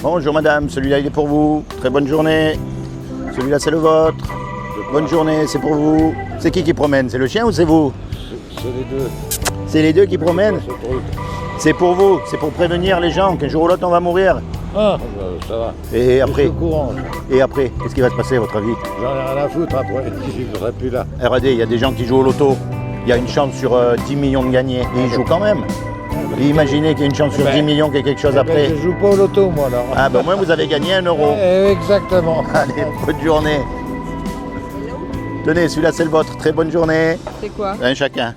Bonjour madame, celui-là il est pour vous. Très bonne journée. Celui-là c'est le vôtre. Bonne journée, c'est pour vous. C'est qui promène? C'est le chien ou c'est vous? C'est les deux. C'est les deux qui promènent? C'est pour vous, c'est pour prévenir les gens qu'un jour ou l'autre on va mourir. Ah, ça va. Et après? Je suis au courant. Et après, qu'est-ce qui va se passer à votre avis? J'en ai rien à foutre après, je ne serai plus là. Regardez, il y a des gens qui jouent au loto. Il y a une chance sur 10 millions de gagner. Et ils jouent quand même. Et imaginez qu'il y a une chance sur 10 millions qu'il y ait quelque chose après. Je joue pas au loto moi alors. Ah ben moi vous avez gagné 1 euro. Exactement. Allez, bonne journée. Tenez, celui-là c'est le vôtre. Très bonne journée. C'est quoi? Un chacun.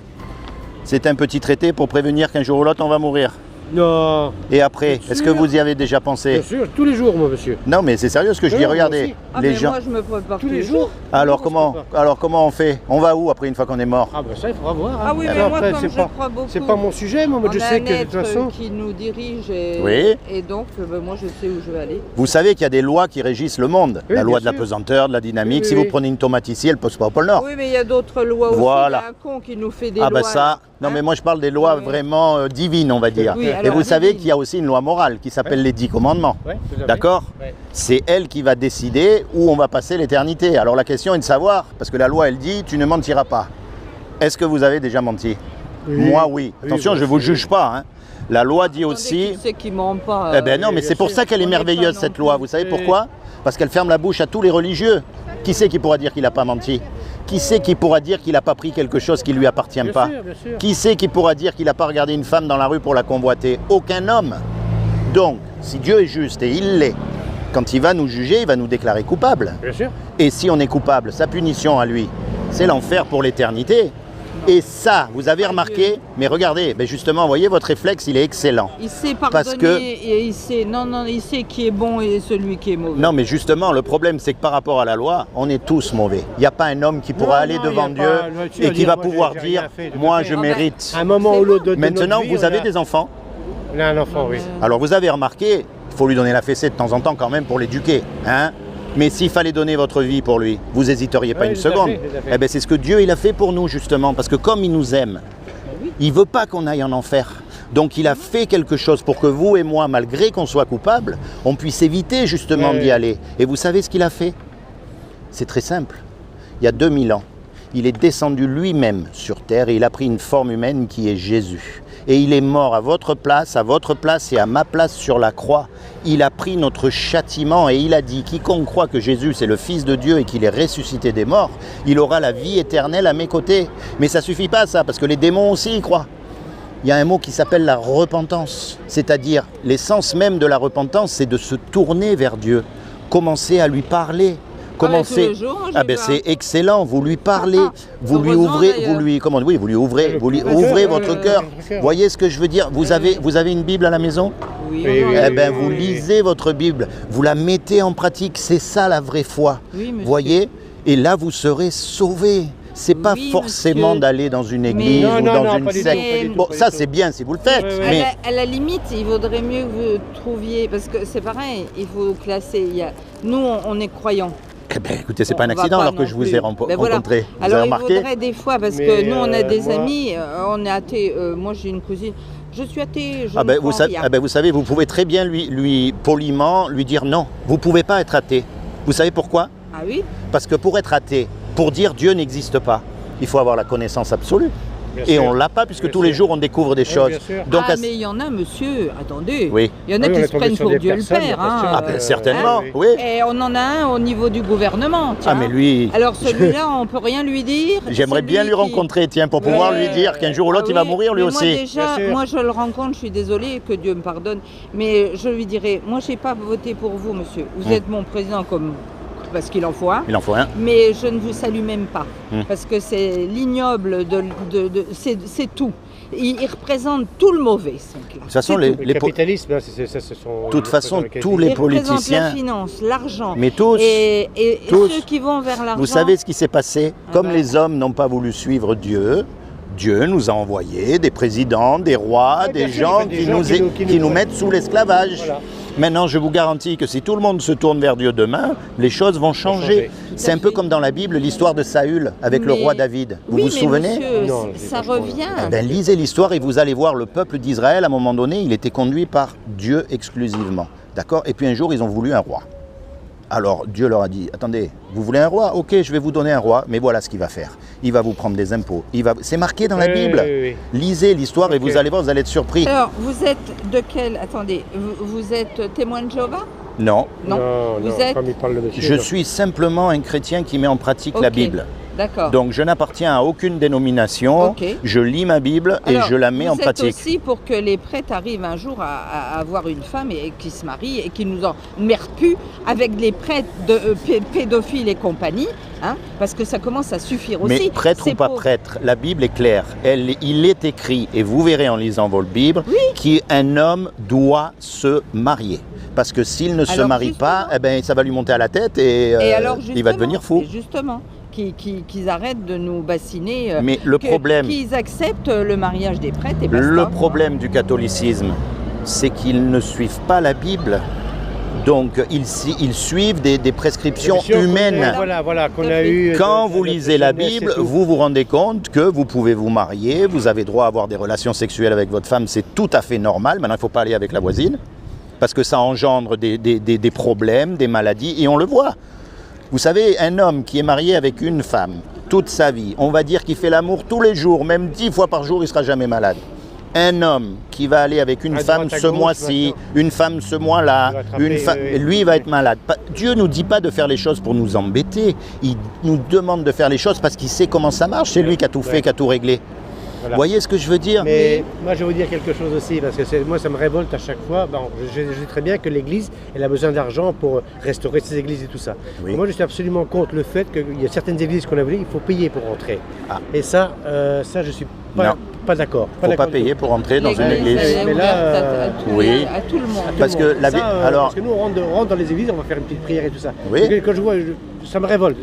C'est un petit traité pour prévenir qu'un jour ou l'autre on va mourir. Non. Et après, est-ce que vous y avez déjà pensé? Bien sûr, tous les jours, moi, monsieur. Non, mais c'est sérieux ce que je dis. Regardez, Ah les mais gens. moi je me prépare Tous les jours. Alors comment on fait? On va où après une fois qu'on est mort? Ah ben ça, il faudra voir. hein. Ah oui, mais Alors, moi après, comme c'est je pas, crois beaucoup. c'est pas mon sujet, moi, on je a sais un que de être toute façon. qui nous dirige Oui. et donc moi je sais où je vais aller. Vous savez qu'il y a des lois qui régissent le monde. Oui, La loi bien de la sûr. pesanteur, de la dynamique. Oui, Si oui. vous prenez une tomate ici, elle ne pose pas au pôle Nord. Oui, mais il y a d'autres lois aussi. Voilà. Il y a un con qui nous fait des Ah lois. ben ça, là. non Hein? mais moi je parle des lois Oui. vraiment divines on va dire. Oui, Et alors, vous savez divines. qu'il y a aussi une loi morale qui s'appelle les 10 commandements. Ouais, tout à fait. D'accord? Ouais. C'est elle qui va décider où on va passer l'éternité. Alors la question est de savoir, parce que la loi elle dit tu ne mentiras pas. Est-ce que vous avez déjà menti? Oui. Moi oui. Oui, Attention, moi, je ne vous c'est- juge pas. Hein. La loi dit Attendez, aussi... qui c'est qui ment pas? Eh ben non, mais bien c'est pour sûr. ça qu'elle est On n'est merveilleuse pas cette non loi. plus. Vous savez Oui. pourquoi? Parce qu'elle ferme la bouche à tous les religieux. Qui c'est qui pourra dire qu'il n'a pas menti? Qui c'est qui pourra dire qu'il n'a pas pris quelque chose qui ne lui appartient Bien pas? sûr, bien sûr. Qui c'est qui pourra dire qu'il n'a pas regardé une femme dans la rue pour la convoiter? Aucun homme. Donc, si Dieu est juste, et il l'est, quand il va nous juger, il va nous déclarer coupables. Bien sûr. Et si on est coupable, sa punition à lui, c'est l'enfer pour l'éternité. Et ça, vous avez remarqué, mais regardez, ben justement, vous voyez, votre réflexe, il est excellent. Il sait pardonner Parce que- et il sait il sait qui est bon et celui qui est mauvais. Non, mais justement, le problème, c'est que par rapport à la loi, on est tous mauvais. Il n'y a pas un homme qui pourra Non, aller non, devant il y a Dieu pas- moi, tu vas et qui dire, va moi, pouvoir j'ai dire, rien fait, tout à moi, fait. je Ah ben, mérite. À un moment ou l'autre de Maintenant, notre vie, vous on avez a- des enfants. On a un enfant, oui. Alors, vous avez remarqué, il faut lui donner la fessée de temps en temps quand même pour l'éduquer. Hein. Mais s'il fallait donner votre vie pour lui, vous n'hésiteriez pas Oui, une tout à seconde. fait, tout à fait. Eh ben, c'est ce que Dieu il a fait pour nous, justement. Parce que comme il nous aime, il ne veut pas qu'on aille en enfer. Donc il a fait quelque chose pour que vous et moi, malgré qu'on soit coupables, on puisse éviter justement Oui. d'y aller. Et vous savez ce qu'il a fait? C'est très simple. Il y a 2000 ans, il est descendu lui-même sur terre et il a pris une forme humaine qui est Jésus. Et il est mort à votre place et à ma place sur la croix. Il a pris notre châtiment et il a dit, quiconque croit que Jésus c'est le Fils de Dieu et qu'il est ressuscité des morts, il aura la vie éternelle à mes côtés. Mais ça suffit pas ça, parce que les démons aussi y croient. Il y a un mot qui s'appelle la repentance, c'est-à-dire l'essence même de la repentance, c'est de se tourner vers Dieu, commencer à lui parler. Commencer. tous les jours, j'y Ah ben vais. c'est excellent, vous lui parlez, vous lui heureusement, ouvrez, d'ailleurs. vous lui comment oui, vous lui ouvrez, vous lui Le ouvrez cœur, votre le cœur. cœur. Voyez ce que je veux dire? Vous avez une Bible à la maison? Oui, Oui, on en oui, a- Eh ben oui, vous oui. lisez votre Bible, vous la mettez en pratique, c'est ça la vraie foi. Oui, monsieur. Voyez? Et là vous serez sauvés. C'est pas Oui, forcément monsieur. d'aller dans une église Non, ou non, dans non, une pas du tout, secte. pas du tout, Bon, pas ça du c'est tout. bien si vous le faites, Ouais, ouais. mais À la limite, il vaudrait mieux que vous trouviez, parce que c'est pareil, il faut classer. Nous, on est croyants. eh ben, écoutez, c'est pas un On va accident pas alors que non je vous plus. ai Ben voilà. rencontré. Vous Alors avez il remarqué? faudrait des fois, parce Mais, que nous on a des moi- amis, on est athées. Moi j'ai une cousine, je suis athée, je Ah ne ben, crois vous, en rien. vous savez, vous pouvez très bien lui poliment lui dire non. Vous pouvez pas être athée. Vous savez pourquoi? Ah oui. Parce que pour être athée, pour dire Dieu n'existe pas, il faut avoir la connaissance absolue. Bien Et sûr. on l'a pas puisque Bien tous les sûr. jours on découvre des Oui, choses. bien sûr. Donc, Ah à- mais il y en a, monsieur, attendez. oui. Il y en a Oui, on qui est se tombé prennent sur pour des Dieu le personnes, Père. attention. Ah ben, certainement, oui. oui. Et on en a un au niveau du gouvernement. Tiens. Ah mais lui, Alors celui-là, on peut rien lui dire. j'aimerais Celui bien lui qui- rencontrer, tiens, pour pouvoir Ouais. lui dire qu'un jour ou l'autre Ah il va oui, mourir lui mais Moi aussi. déjà, Bien sûr. moi je le rencontre, je suis désolée, que Dieu me pardonne, mais je lui dirai, moi j'ai pas voté pour vous, monsieur. Vous êtes mon président comme parce qu'il en faut un. Il en faut un. Mais je ne vous salue même pas, Hmm. parce que c'est l'ignoble c'est tout. Il représente tout le mauvais, ce mec-là. De toute façon, C'est les, tout. Le les po- capitalisme, hein, ce sont. de toute façon, tous Il les représente la politiciens, finance, l'argent. mais tous, Et tous. ceux qui vont vers l'argent. vous savez ce qui s'est passé? Ah Comme ben. les hommes n'ont pas voulu suivre Dieu, Dieu nous a envoyé des présidents, des rois, Ouais, des bien sûr, gens il fait des qui gens nous, qui nous mettent sous l'esclavage. Voilà. Maintenant, je vous garantis que si tout le monde se tourne vers Dieu demain, les choses vont changer. C'est un peu comme dans la Bible, l'histoire de Saül avec le Mais- roi David. Vous oui, vous mais souvenez? monsieur, Non, je sais ça pas, je crois. revient. Eh ben, lisez l'histoire et vous allez voir le peuple d'Israël, à un moment donné, il était conduit par Dieu exclusivement. D'accord? Et puis un jour, ils ont voulu un roi. Alors Dieu leur a dit, attendez, vous voulez un roi? Ok, je vais vous donner un roi, mais voilà ce qu'il va faire. Il va vous prendre des impôts. C'est marqué dans la Oui, Bible. oui, oui. Lisez l'histoire et Ok. vous allez voir, vous allez être surpris. Alors, vous êtes de quel... Attendez, vous êtes témoin de Jéhovah? Non, Non. Vous non, êtes- comme il parle le monsieur. je non. suis simplement un chrétien qui met en pratique la Ok. Bible. D'accord. Donc je n'appartiens à aucune dénomination, Ok. je lis ma Bible et Alors, je la mets en Vous pratique. êtes aussi pour que les prêtres arrivent un jour à avoir une femme et qui se marie et qui nous emmerdent plus avec les prêtres de pédophiles et compagnie, hein, parce que ça commence à suffire aussi. Mais prêtre C'est ou pas pour- prêtre, la Bible est claire. Il est écrit, et vous verrez en lisant votre Bible, qu'un homme doit se marier. Parce que s'il ne se Alors, marie pas, justement. eh ben, ça va lui monter à la tête et, Et alors, il va devenir fou. et justement, qu'ils arrêtent de nous bassiner. Mais le problème, Qu'ils acceptent le mariage des prêtres et basta. le problème du catholicisme, c'est qu'ils ne suivent pas la Bible. Donc ils suivent des prescriptions Bien sûr qu'on humaines. a- Voilà, qu'on Tout à a fait. eu. Quand de vous notre lisez la jeunesse et Bible, tout. vous vous rendez compte que vous pouvez vous marier, vous avez droit à avoir des relations sexuelles avec votre femme, c'est tout à fait normal. Maintenant, il ne faut pas aller avec la voisine, parce que ça engendre des problèmes, des maladies, et on le voit. Vous savez, un homme qui est marié avec une femme toute sa vie, on va dire qu'il fait l'amour tous les jours, même 10 fois par jour, il ne sera jamais malade. Un homme qui va aller avec une À femme droite, à ce gauche, mois-ci, maintenant. une femme ce mois-là, Il va attraper, oui. lui il va être malade. Dieu ne nous dit pas de faire les choses pour nous embêter, il nous demande de faire les choses parce qu'il sait comment ça marche, c'est lui qui a tout fait, Ouais. qui a tout réglé. Voilà. Vous voyez ce que je veux dire? Mais moi, je vais vous dire quelque chose aussi, parce que moi, ça me révolte à chaque fois. Bon, je sais très bien que l'Église, elle a besoin d'argent pour restaurer ses églises et tout ça. Oui. Moi, je suis absolument contre le fait qu'il y a certaines églises qu'on a voulu, il faut payer pour rentrer. Ah. Et ça, je suis Non. pas d'accord. Il ne faut pas payer pour entrer dans une L'Église, église. elle est Mais là, ouverte à tout oui. à tout le monde. Parce que la vie- alors- Parce que nous, on rentre dans les églises, on va faire une petite prière et tout ça. Oui. Parce que quand je vois, ça me révolte.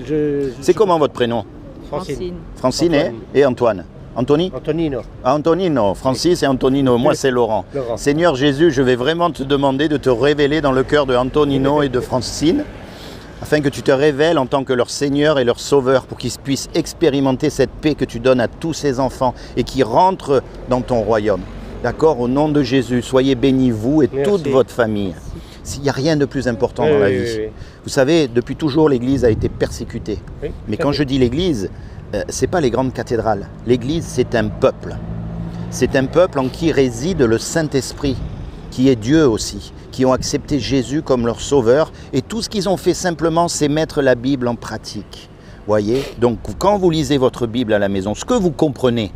C'est comment votre prénom? Francine. Francine Antoine. et Antoine. Anthony? Antonino. Antonino, Francis et Antonino, moi c'est Laurent. Laurent. Seigneur Jésus, je vais vraiment te demander de te révéler dans le cœur de Antonino et de Francine, afin que tu te révèles en tant que leur Seigneur et leur Sauveur, pour qu'ils puissent expérimenter cette paix que tu donnes à tous ces enfants et qui rentrent dans ton royaume. D'accord? Au nom de Jésus, soyez bénis vous et Merci. toute votre famille. S'il n'y a rien de plus important dans la Oui, vie. oui, oui. Vous savez, depuis toujours, l'Église a été persécutée. Oui, Mais tout à quand fait. je dis l'Église, ce n'est pas les grandes cathédrales. L'Église, c'est un peuple. C'est un peuple en qui réside le Saint-Esprit, qui est Dieu aussi, qui ont accepté Jésus comme leur sauveur. Et tout ce qu'ils ont fait simplement, c'est mettre la Bible en pratique. Voyez? Donc quand vous lisez votre Bible à la maison, ce que vous comprenez,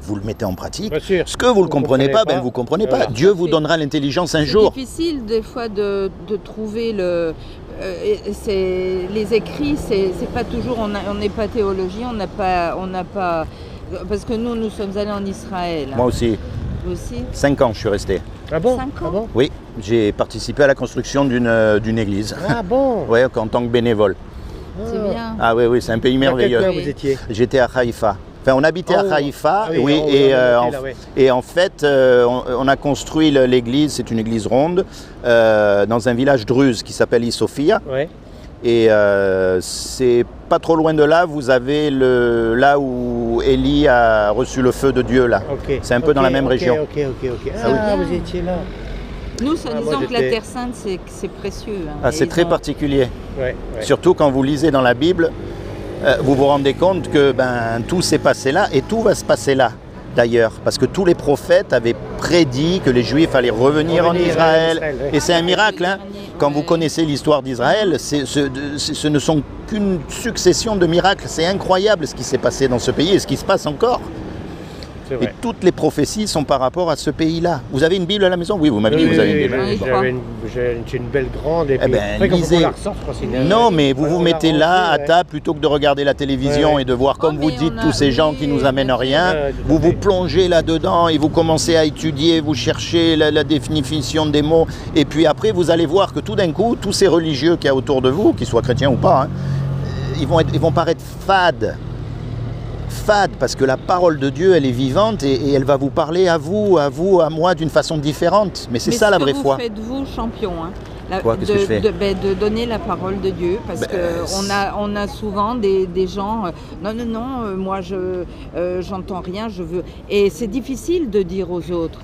vous le mettez en pratique. Bien sûr. Ce que vous ne comprenez pas, ben, vous ne comprenez pas. Voilà. Dieu vous donnera l'intelligence un C'est jour. difficile des fois de trouver les écrits, c'est pas toujours, on n'est pas théologien, on n'a pas, parce que nous sommes allés en Israël. Moi aussi, Vous aussi. 5 ans je suis resté. Ah bon? 5 ans. Ah bon? Oui, j'ai participé à la construction d'une église. Ah bon? Ouais, en tant que bénévole. C'est bien. Ah oui, c'est un pays merveilleux. Dans quel coin Oui. vous étiez? J'étais à Haïfa. Enfin, on habitait Oh. à Haïfa, Ah oui, oui, oh, et, là, en, là, ouais. et en fait, on a construit l'église, c'est une église ronde, dans un village druze qui s'appelle Isofia. Ouais. Et c'est pas trop loin de là, vous avez là où Élie a reçu le feu de Dieu, là. Ok. C'est un peu dans la même région. Ok. Ah oui. Ah, vous étiez là. Nous, Ah, moi, disons que la j'étais- Terre Sainte, c'est précieux. Hein. Ah, c'est Et très ils ont- particulier. Ouais. Surtout quand vous lisez dans la Bible, vous vous rendez compte que tout s'est passé là et tout va se passer là d'ailleurs. Parce que tous les prophètes avaient prédit que les Juifs allaient revenir en Revenir en Israël. Israël, ouais. Et c'est un miracle. Hein. Quand vous Ouais. connaissez l'histoire d'Israël, ce ne sont qu'une succession de miracles. C'est incroyable ce qui s'est passé dans ce pays et ce qui se passe encore. C'est Et vrai. toutes les prophéties sont par rapport à ce pays-là. Vous avez une Bible à la maison? Oui, vous m'avez dit que Oui, vous avez une oui, Bible. oui, Bon. j'ai une belle grande. Et puis, ben, après, quand lisez. on la ressort, je pense qu'il y a- Non, mais vous Alors, vous on la mettez là à range, ouais. table plutôt que de regarder la télévision Ouais. et de voir, comme Oh, vous mais dites, on a- tous ces gens oui, qui nous amènent bien rien. sûr. Ouais, tout à Vous fait. vous plongez là-dedans et vous commencez à étudier, vous cherchez la définition des mots. Et puis après, vous allez voir que tout d'un coup, tous ces religieux qu'il y a autour de vous, qu'ils soient chrétiens ou pas, hein, ils vont paraître fade, parce que la parole de Dieu, elle est vivante et elle va vous parler à vous, à moi, d'une façon différente. Mais c'est ça la vraie foi. Mais ce que vous faites, vous, champion, hein, Quoi, qu'est-ce que je fais de donner la parole de Dieu, parce qu'on a souvent des gens, non, moi j'entends rien, je veux... Et c'est difficile de dire aux autres,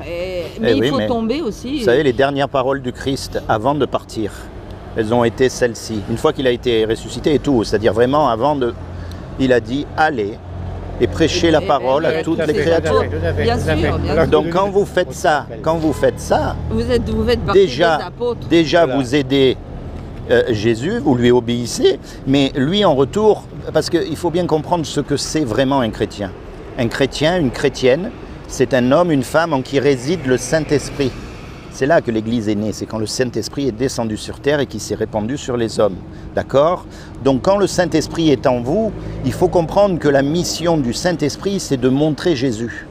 mais il faut tomber aussi. Vous savez, les dernières paroles du Christ avant de partir, elles ont été celles-ci. Une fois qu'il a été ressuscité et tout, c'est-à-dire vraiment avant de... Il a dit, allez et prêchez la parole à toutes les créatures. Bien sûr. Donc quand vous faites ça, vous faites partie des apôtres. Déjà vous aidez Jésus, vous lui obéissez, mais lui en retour, parce qu'il faut bien comprendre ce que c'est vraiment un chrétien. Un chrétien, une chrétienne, c'est un homme, une femme en qui réside le Saint-Esprit. C'est là que l'Église est née, c'est quand le Saint-Esprit est descendu sur terre et qui s'est répandu sur les hommes. D'accord ? Donc quand le Saint-Esprit est en vous, il faut comprendre que la mission du Saint-Esprit, c'est de montrer Jésus.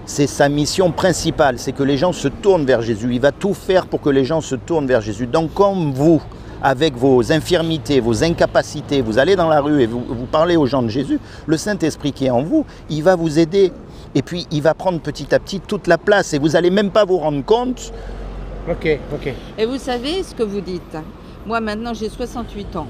C'est sa mission principale, c'est que les gens se tournent vers Jésus. Il va tout faire pour que les gens se tournent vers Jésus. Donc comme vous, avec vos infirmités, vos incapacités, vous allez dans la rue et vous parlez aux gens de Jésus, le Saint-Esprit qui est en vous, il va vous aider. Et puis, il va prendre petit à petit toute la place et vous n'allez même pas vous rendre compte. Ok. Et vous savez ce que vous dites. Moi, maintenant, j'ai 68 ans.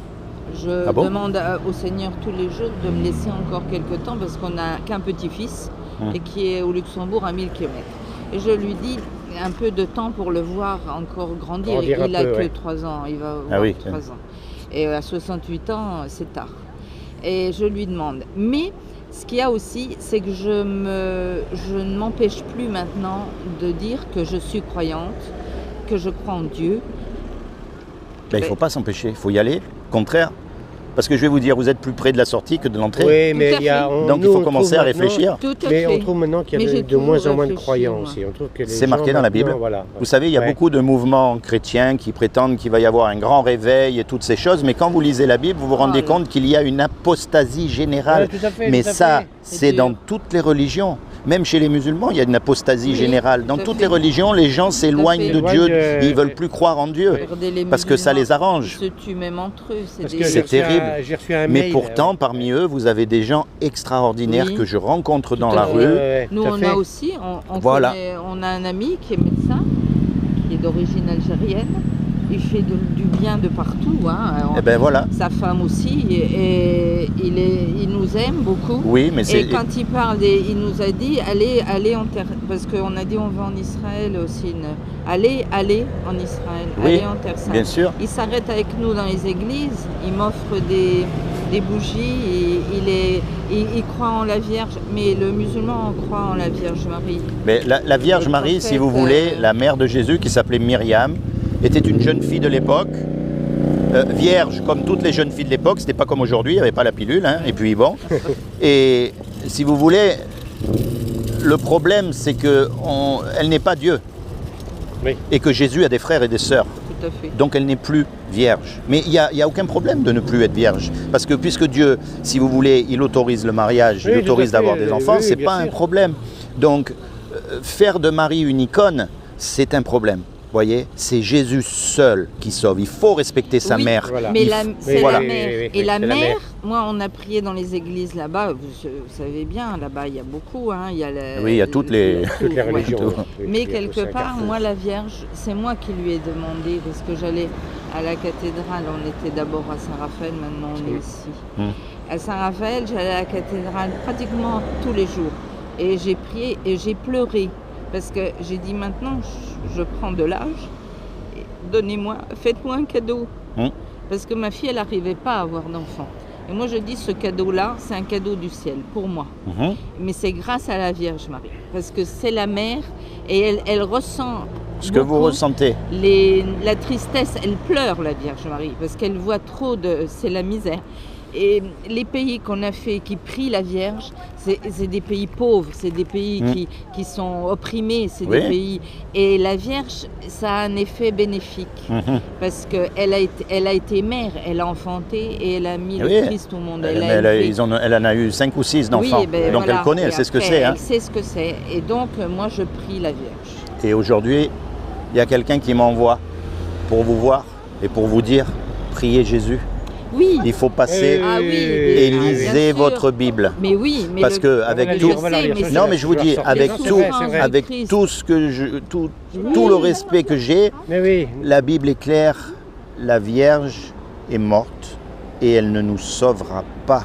Je demande au Seigneur tous les jours de me laisser encore quelques temps parce qu'on n'a qu'un petit-fils et qui est au Luxembourg à 1000 km. Et je lui dis un peu de temps pour le voir encore grandir. Il n'a que 3 ans. Il va avoir 3 ans. Et à 68 ans, c'est tard. Et je lui demande. Mais... ce qu'il y a aussi, c'est que je ne m'empêche plus maintenant de dire que je suis croyante, que je crois en Dieu. Il ne faut pas s'empêcher, il faut y aller. Au contraire, parce que je vais vous dire, vous êtes plus près de la sortie que de l'entrée. Oui, mais donc il faut commencer à réfléchir. Mais on trouve maintenant qu'il y a de moins en moins de croyants aussi. C'est marqué dans la Bible. Voilà. Vous savez, il y a beaucoup de mouvements chrétiens qui prétendent qu'il va y avoir un grand réveil et toutes ces choses, mais quand vous lisez la Bible, vous vous rendez compte qu'il y a une apostasie générale. Mais ça, c'est dans toutes les religions. Même chez les musulmans, il y a une apostasie générale. Dans toutes les religions, les gens s'éloignent de Dieu, ils ne veulent plus croire en Dieu, parce que ça les arrange. Ils se tuent même entre eux, c'est terrible. Mais pourtant, parmi eux, vous avez des gens extraordinaires que je rencontre dans la rue. Nous, on a aussi, on a un ami qui est médecin, qui est d'origine algérienne. Il fait du bien de partout. Sa femme aussi. Et il nous aime beaucoup. Oui, mais et quand il parle, il nous a dit allez en terre. Parce qu'on a dit on va en Israël aussi. Allez en Israël. Allez en terre sainte. Bien sûr. Il s'arrête avec nous dans les églises. Il m'offre des bougies. Il croit en la Vierge. Mais le musulman croit en la Vierge Marie. Mais la Vierge Marie, si vous voulez, la mère de Jésus, qui s'appelait Myriam, était une jeune fille de l'époque, vierge comme toutes les jeunes filles de l'époque, c'était pas comme aujourd'hui, il n'y avait pas la pilule, et puis bon. Et si vous voulez, le problème c'est qu'elle n'est pas Dieu, et que Jésus a des frères et des sœurs. Tout à fait. Donc elle n'est plus vierge. Mais il n'y a aucun problème de ne plus être vierge, parce que puisque Dieu, si vous voulez, il autorise le mariage, il autorise d'avoir des enfants, c'est pas un problème. Donc faire de Marie une icône, c'est un problème. Vous voyez, c'est Jésus seul qui sauve. Il faut respecter sa mère. Mais c'est la mère. Et la mère, moi, on a prié dans les églises là-bas. Vous savez bien, là-bas, il y a beaucoup. Il y a toutes les religions. Mais quelque part, moi, la Vierge, c'est moi qui lui ai demandé, parce que j'allais à la cathédrale. On était d'abord à Saint-Raphaël, maintenant on est ici. À Saint-Raphaël, j'allais à la cathédrale pratiquement tous les jours. Et j'ai prié et j'ai pleuré. Parce que j'ai dit maintenant, je prends de l'âge, faites-moi un cadeau. Parce que ma fille, elle n'arrivait pas à avoir d'enfant. Et moi, je dis, ce cadeau-là, c'est un cadeau du ciel, pour moi. Mais c'est grâce à la Vierge Marie. Parce que c'est la mère, et elle ressent ce que vous ressentez. La tristesse, elle pleure, la Vierge Marie, parce qu'elle voit c'est la misère. Et les pays qu'on a fait, qui prient la Vierge, c'est des pays pauvres, c'est des pays qui sont opprimés, c'est des pays... Et la Vierge, ça a un effet bénéfique, parce qu'elle a été mère, elle a enfanté et elle a mis le Christ au monde. Elle en a eu 5 ou 6 d'enfants, donc elle connaît, elle sait ce que c'est. Elle sait ce que c'est, et donc moi je prie la Vierge. Et aujourd'hui, il y a quelqu'un qui m'envoie pour vous voir et pour vous dire, priez Jésus. Oui. Il faut passer Ah oui. et bien lisez sûr. votre Bible. Mais oui, mais Parce que avec je tout, sais, mais non mais je vous dis, c'est avec vrai, tout, c'est vrai. avec Christ. tout ce que tout le respect que j'ai, Mais oui. la Bible est claire, la Vierge est morte et elle ne nous sauvera pas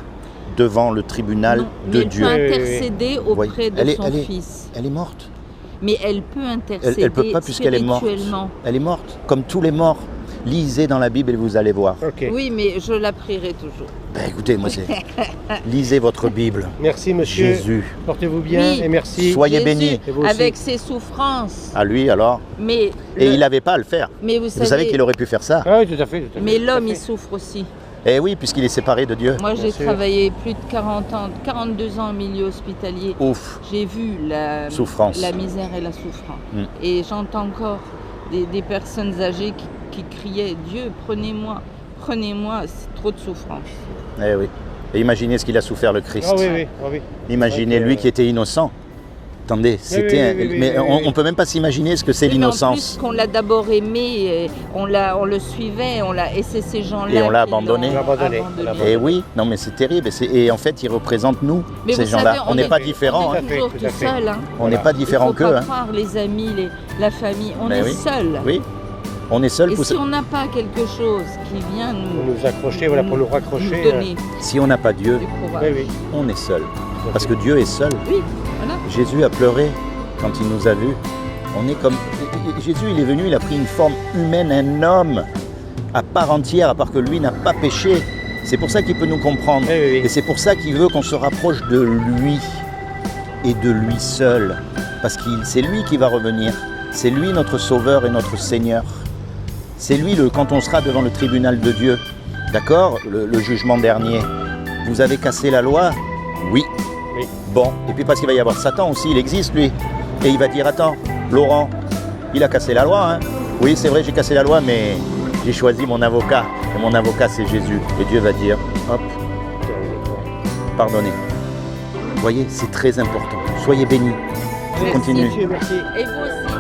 devant le tribunal Non, de mais Dieu. elle peut intercéder auprès de son elle est- fils. Elle est morte. Mais elle peut intercéder Elle ne peut pas puisqu'elle est morte. spirituellement. Elle est morte, comme tous les morts. Lisez dans la Bible et vous allez voir. Ok. Oui, mais je la prierai toujours. Ben écoutez, moi c'est... Lisez votre Bible. Merci monsieur. Jésus. Portez-vous bien Oui. et merci. Soyez Jésus, bénis. Et vous aussi. avec ses souffrances. À lui alors. Mais Et le- il n'avait pas à le faire. mais vous Vous savez savez, qu'il aurait pu faire ça. Ah oui, tout à fait. Tout à fait, mais tout à l'homme fait. il souffre aussi. Eh oui, puisqu'il est séparé de Dieu. Moi Bien j'ai sûr. travaillé plus de 40 ans, 42 ans en milieu hospitalier. Ouf. J'ai vu Souffrance. la misère et la souffrance. Mm. Et j'entends encore des personnes âgées qui criaient « Dieu, prenez-moi, c'est trop de souffrance. Eh oui. Et imaginez ce qu'il a souffert le Christ. Ah oui, oui. Ah, oui. Imaginez lui qui était innocent. Attendez, c'était... oui, oui, mais oui, oui. on peut même pas s'imaginer ce que c'est Oui, mais en l'innocence. plus qu'on l'a d'abord aimé, et on le suivait, et c'est ces gens-là Et on l'a qui l'ont abandonné. On l'a abandonné. Eh oui, non mais c'est terrible. Et en fait, ils représentent nous, Mais ces vous gens-là. savez, On n'est pas on différents. est Hein. toujours Tout à tout fait. seul. Hein. On n'est pas Il différents faut qu'eux. pas Hein. croire les amis, la famille, on Ben est oui. seul. Oui, on est seuls. Et pour si ça. on n'a pas quelque chose qui vient Pour nous accrocher, voilà, pour nous raccrocher. donner Si on n'a pas Dieu, du Oui, courage. oui. on est seul. Parce que Dieu est seul. Oui, voilà. Jésus a pleuré quand il nous a vus. On est comme... Jésus, il est venu, il a pris une forme humaine, un homme à part entière, à part que lui n'a pas péché. C'est pour ça qu'il peut nous comprendre. Oui, oui, oui. Et c'est pour ça qu'il veut qu'on se rapproche de lui et de lui seul. Parce que c'est lui qui va revenir. C'est lui notre Sauveur et notre Seigneur. C'est lui, quand on sera devant le tribunal de Dieu. D'accord, le jugement dernier. Vous avez cassé la loi? Oui. Oui. Bon, et puis parce qu'il va y avoir Satan aussi, il existe lui. Et il va dire, attends, Laurent, il a cassé la loi, hein? Oui, c'est vrai, j'ai cassé la loi, mais j'ai choisi mon avocat. Et mon avocat, c'est Jésus. Et Dieu va dire, hop, pardonnez. Vous voyez, c'est très important. Soyez bénis. Merci, Continue. monsieur, merci. Et vous aussi.